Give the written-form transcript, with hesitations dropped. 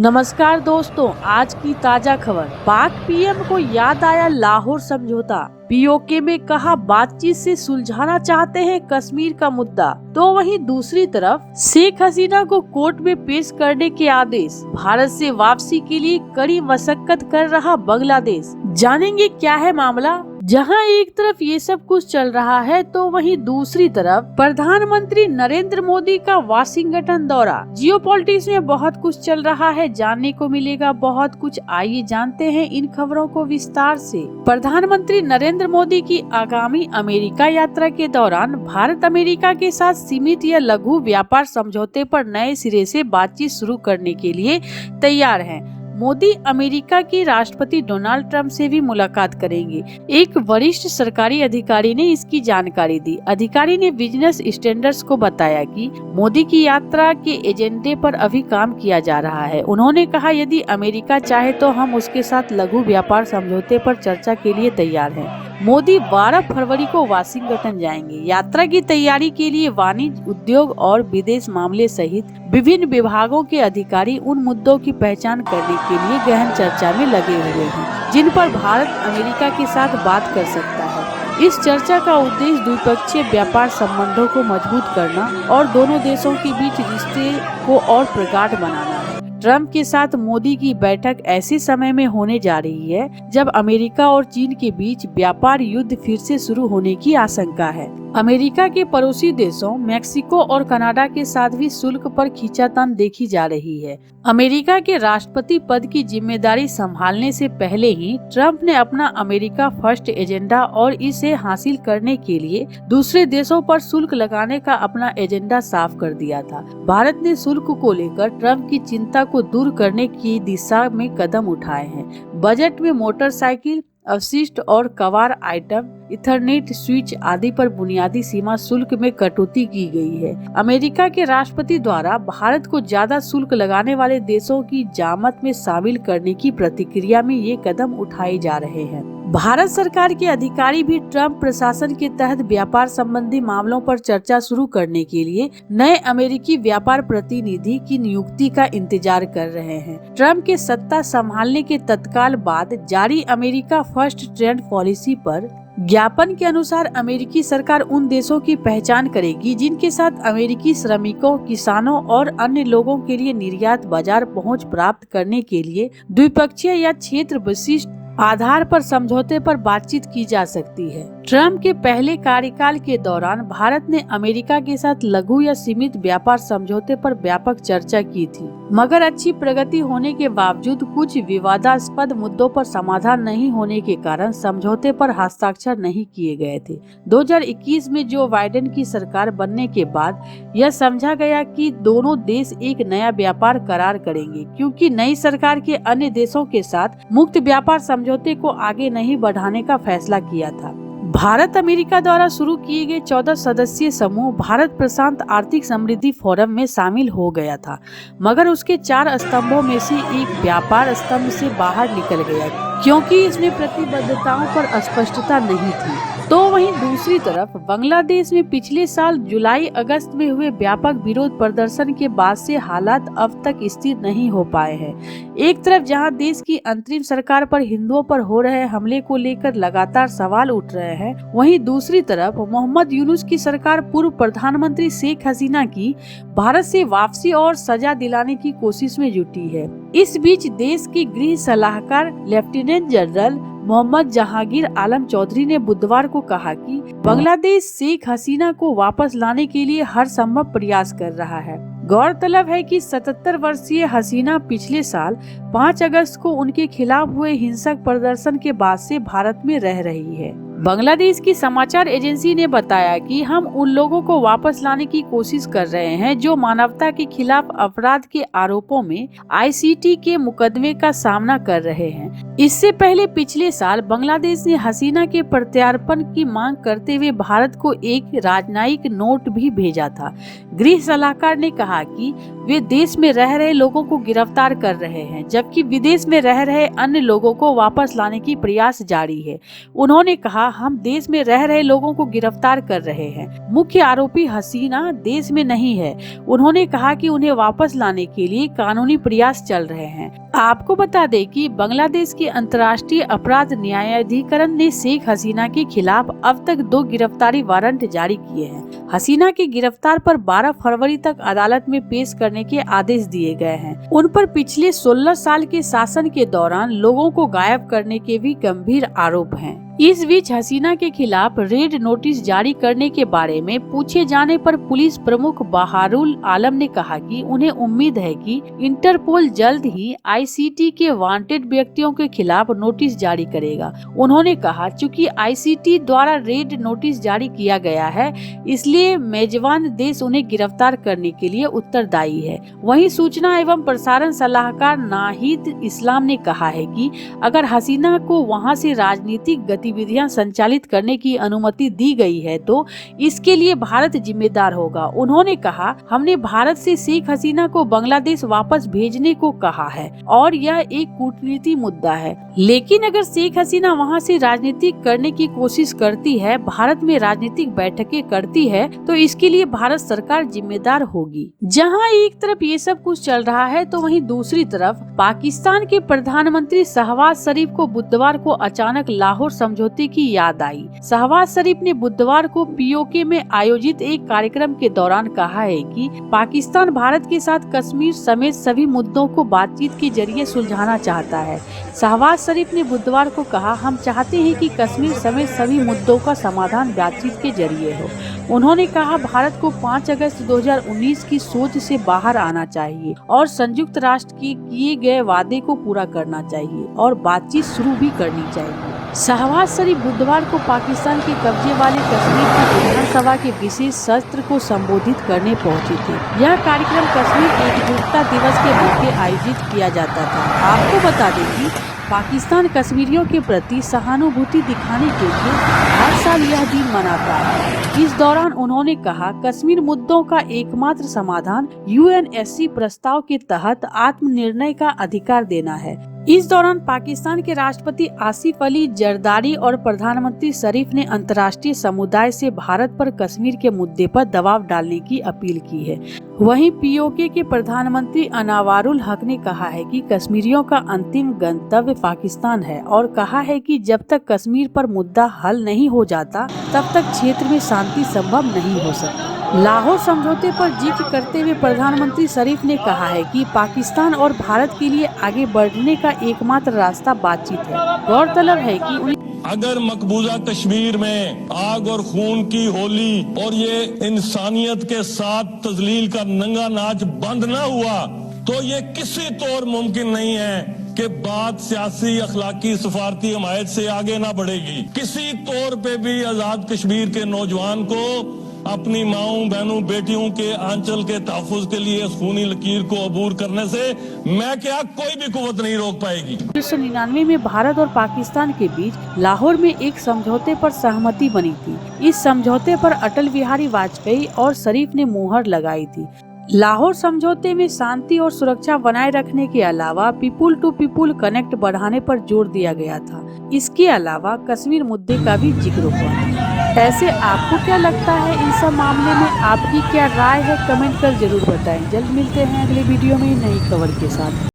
नमस्कार दोस्तों, आज की ताजा खबर। पाक पीएम को याद आया लाहौर समझौता। पीओके में कहा बातचीत से सुलझाना चाहते हैं कश्मीर का मुद्दा। तो वहीं दूसरी तरफ शेख हसीना को कोर्ट में पेश करने के आदेश। भारत से वापसी के लिए कड़ी मशक्कत कर रहा बांग्लादेश। जानेंगे क्या है मामला। जहां एक तरफ ये सब कुछ चल रहा है तो वहीं दूसरी तरफ प्रधानमंत्री नरेंद्र मोदी का वाशिंगटन दौरा। जियोपॉलिटिक्स में बहुत कुछ चल रहा है, जानने को मिलेगा बहुत कुछ। आइए जानते हैं इन खबरों को विस्तार से। प्रधानमंत्री नरेंद्र मोदी की आगामी अमेरिका यात्रा के दौरान भारत अमेरिका के साथ सीमित या लघु व्यापार समझौते पर नए सिरे से बातचीत शुरू करने के लिए तैयार हैं। मोदी अमेरिका के राष्ट्रपति डोनाल्ड ट्रंप से भी मुलाकात करेंगे। एक वरिष्ठ सरकारी अधिकारी ने इसकी जानकारी दी। अधिकारी ने बिजनेस स्टैंडर्ड्स को बताया कि मोदी की यात्रा के एजेंडे पर अभी काम किया जा रहा है। उन्होंने कहा, यदि अमेरिका चाहे तो हम उसके साथ लघु व्यापार समझौते पर चर्चा के लिए तैयार हैं। मोदी 12 फरवरी को वाशिंगटन जाएंगे। यात्रा की तैयारी के लिए वाणिज्य, उद्योग और विदेश मामले सहित विभिन्न विभागों के अधिकारी उन मुद्दों की पहचान करने के लिए गहन चर्चा में लगे हुए हैं, जिन पर भारत अमेरिका के साथ बात कर सकता है। इस चर्चा का उद्देश्य द्विपक्षीय व्यापार संबंधों को मजबूत करना और दोनों देशों के बीच रिश्ते को और प्रगाढ़ बनाना है। ट्रंप के साथ मोदी की बैठक ऐसे समय में होने जा रही है जब अमेरिका और चीन के बीच व्यापार युद्ध फिर से शुरू होने की आशंका है। अमेरिका के पड़ोसी देशों मेक्सिको और कनाडा के साथ भी शुल्क पर खींचातान देखी जा रही है। अमेरिका के राष्ट्रपति पद की जिम्मेदारी संभालने से पहले ही ट्रंप ने अपना अमेरिका फर्स्ट एजेंडा और इसे हासिल करने के लिए दूसरे देशों पर शुल्क लगाने का अपना एजेंडा साफ कर दिया था। भारत ने शुल्क को लेकर ट्रंप की चिंता को दूर करने की दिशा में कदम उठाए हैं। बजट में मोटरसाइकिल, अवशिष्ट और कबाड़ आइटम, इथरनेट स्विच आदि पर बुनियादी सीमा शुल्क में कटौती की गई है। अमेरिका के राष्ट्रपति द्वारा भारत को ज्यादा शुल्क लगाने वाले देशों की जामत में शामिल करने की प्रतिक्रिया में ये कदम उठाए जा रहे हैं। भारत सरकार के अधिकारी भी ट्रंप प्रशासन के तहत व्यापार संबंधी मामलों पर चर्चा शुरू करने के लिए नए अमेरिकी व्यापार प्रतिनिधि की नियुक्ति का इंतजार कर रहे हैं। ट्रंप के सत्ता संभालने के तत्काल बाद जारी अमेरिका फर्स्ट ट्रेड पॉलिसी पर ज्ञापन के अनुसार अमेरिकी सरकार उन देशों की पहचान करेगी जिनके साथ अमेरिकी श्रमिकों, किसानों और अन्य लोगों के लिए निर्यात बाजार पहुंच प्राप्त करने के लिए द्विपक्षीय या क्षेत्र विशिष्ट आधार पर समझौते पर बातचीत की जा सकती है। ट्रंप के पहले कार्यकाल के दौरान भारत ने अमेरिका के साथ लघु या सीमित व्यापार समझौते पर व्यापक चर्चा की थी, मगर अच्छी प्रगति होने के बावजूद कुछ विवादास्पद मुद्दों पर समाधान नहीं होने के कारण समझौते पर हस्ताक्षर नहीं किए गए थे। 2021 में जो बाइडेन की सरकार बनने के बाद यह समझा गया कि दोनों देश एक नया व्यापार करार करेंगे, क्योंकि नई सरकार के अन्य देशों के साथ मुक्त व्यापार समझौते को आगे नहीं बढ़ाने का फैसला किया था। भारत अमेरिका द्वारा शुरू किए गए 14 सदस्यीय समूह भारत प्रशांत आर्थिक समृद्धि फोरम में शामिल हो गया था, मगर उसके 4 स्तंभों में से एक व्यापार स्तंभ से बाहर निकल गया क्योंकि इसमें प्रतिबद्धताओं पर स्पष्टता नहीं थी। तो वहीं दूसरी तरफ बांग्लादेश में पिछले साल जुलाई अगस्त में हुए व्यापक विरोध प्रदर्शन के बाद से हालात अब तक स्थिर नहीं हो पाए हैं। एक तरफ जहां देश की अंतरिम सरकार पर हिंदुओं पर हो रहे हमले को लेकर लगातार सवाल उठ रहे हैं, वहीं दूसरी तरफ मोहम्मद यूनुस की सरकार पूर्व प्रधानमंत्री शेख हसीना की भारत से वापसी और सजा दिलाने की कोशिश में जुटी है। इस बीच देश के गृह सलाहकार लेफ्टिनेंट जनरल मोहम्मद जहांगीर आलम चौधरी ने बुधवार को कहा कि बांग्लादेश शेख हसीना को वापस लाने के लिए हर संभव प्रयास कर रहा है। गौरतलब है कि 77 वर्षीय हसीना पिछले साल 5 अगस्त को उनके खिलाफ हुए हिंसक प्रदर्शन के बाद से भारत में रह रही है। बांग्लादेश की समाचार एजेंसी ने बताया कि हम उन लोगों को वापस लाने की कोशिश कर रहे हैं जो मानवता के खिलाफ अपराध के आरोपों में आईसीटी के मुकदमे का सामना कर रहे हैं। इससे पहले पिछले साल बांग्लादेश ने हसीना के प्रत्यार्पण की मांग करते हुए भारत को एक राजनयिक नोट भी भेजा था। गृह सलाहकार ने कहा कि वे देश में रह रहे लोगों को गिरफ्तार कर रहे हैं, जबकि विदेश में रह रहे अन्य लोगों को वापस लाने की प्रयास जारी है। उन्होंने कहा, हम देश में रह रहे लोगों को गिरफ्तार कर रहे हैं, मुख्य आरोपी हसीना देश में नहीं है। उन्होंने कहा कि उन्हें वापस लाने के लिए कानूनी प्रयास चल रहे हैं। आपको बता दें कि बांग्लादेश के अंतर्राष्ट्रीय अपराध न्यायाधिकरण ने शेख हसीना के खिलाफ अब तक 2 गिरफ्तारी वारंट जारी किए हैं। हसीना के गिरफ्तार पर 12 फरवरी तक अदालत में पेश करने के आदेश दिए गए हैं। उन पर पिछले 16 साल के शासन के दौरान लोगों को गायब करने के भी गंभीर आरोप हैं। इस बीच हसीना के खिलाफ रेड नोटिस जारी करने के बारे में पूछे जाने पर पुलिस प्रमुख बहारुल आलम ने कहा कि उन्हें उम्मीद है कि इंटरपोल जल्द ही आईसीटी के वांटेड व्यक्तियों के खिलाफ नोटिस जारी करेगा। उन्होंने कहा, चूंकि आईसीटी द्वारा रेड नोटिस जारी किया गया है, इसलिए मेजबान देश उन्हें गिरफ्तार करने के लिए उत्तरदायी है। वहीं सूचना एवं प्रसारण सलाहकार नाहिद इस्लाम ने कहा है कि अगर हसीना को वहां से राजनीतिक गतिविधियां संचालित करने की अनुमति दी गई है तो इसके लिए भारत जिम्मेदार होगा। उन्होंने कहा, हमने भारत से शेख हसीना को बांग्लादेश वापस भेजने को कहा है और यह एक कूटनीति मुद्दा है, लेकिन अगर शेख हसीना वहां से राजनीति करने की कोशिश करती है, भारत में राजनीतिक बैठकें करती है, तो इसके लिए भारत सरकार जिम्मेदार होगी। जहां एक तरफ ये सब कुछ चल रहा है तो वहीं दूसरी तरफ पाकिस्तान के प्रधानमंत्री शहबाज शरीफ को बुधवार को अचानक लाहौर समझौते की याद आई। शहबाज शरीफ ने बुधवार को पीओके में आयोजित एक कार्यक्रम के दौरान कहा है कि पाकिस्तान भारत के साथ कश्मीर समेत सभी मुद्दों को बातचीत के जरिए सुलझाना चाहता है। शहबाज शरीफ ने बुधवार को कहा, हम चाहते हैं कि कश्मीर समेत सभी मुद्दों का समाधान बातचीत के जरिए हो। उन्होंने कहा, भारत को 5 अगस्त 2019 की सोच से बाहर आना चाहिए और संयुक्त राष्ट्र के किए गए वादे को पूरा करना चाहिए और बातचीत शुरू भी करनी चाहिए। शहबाज शरीफ बुधवार को पाकिस्तान के कब्जे वाले कश्मीर की विधानसभा के विशेष सत्र को संबोधित करने पहुंचे थे। यह कार्यक्रम कश्मीर एकजुटता दिवस के मौके आयोजित किया जाता था। आपको बता दें कि पाकिस्तान कश्मीरियों के प्रति सहानुभूति दिखाने के लिए हर साल यह दिन मनाता है। इस दौरान उन्होंने कहा, कश्मीर मुद्दों का एकमात्र समाधान यूएनएससी प्रस्ताव के तहत आत्मनिर्णय का अधिकार देना है। इस दौरान पाकिस्तान के राष्ट्रपति आसिफ अली जरदारी और प्रधानमंत्री शरीफ ने अंतर्राष्ट्रीय समुदाय से भारत पर कश्मीर के मुद्दे पर दबाव डालने की अपील की है। वहीं पीओके के प्रधानमंत्री अनावारुल हक ने कहा है कि कश्मीरियों का अंतिम गंतव्य पाकिस्तान है और कहा है कि जब तक कश्मीर पर मुद्दा हल नहीं हो जाता तब तक क्षेत्र में शांति संभव नहीं हो सकती। लाहौर समझौते पर जिक्र करते हुए प्रधानमंत्री शरीफ ने कहा है कि पाकिस्तान और भारत के लिए आगे बढ़ने का एकमात्र रास्ता बातचीत है। गौरतलब है कि अगर मकबूजा कश्मीर में आग और खून की होली और ये इंसानियत के साथ तजलील का नंगा नाच बंद न हुआ तो ये किसी तौर मुमकिन नहीं है कि बात सियासी, अखलाकी, सफारती हमायत से आगे ना बढ़ेगी। किसी तौर पे भी आजाद कश्मीर के नौजवान को अपनी माओं, बहनों, बेटियों के आंचल के तहफ्फुज के लिए खूनी लकीर को अबूर करने से मैं क्या कोई भी कुव्वत नहीं रोक पाएगी। 1999 में भारत और पाकिस्तान के बीच लाहौर में एक समझौते पर सहमति बनी थी। इस समझौते पर अटल बिहारी वाजपेयी और शरीफ ने मुहर लगाई थी। लाहौर समझौते में शांति और सुरक्षा बनाए रखने के अलावा पीपुल टू पीपुल कनेक्ट बढ़ाने पर जोर दिया गया था। इसके अलावा कश्मीर मुद्दे का भी जिक्र हुआ। ऐसे आपको क्या लगता है इन सब मामले में? आपकी क्या राय है? कमेंट कर जरूर बताएं। जल्द मिलते हैं अगले वीडियो में नई खबर के साथ।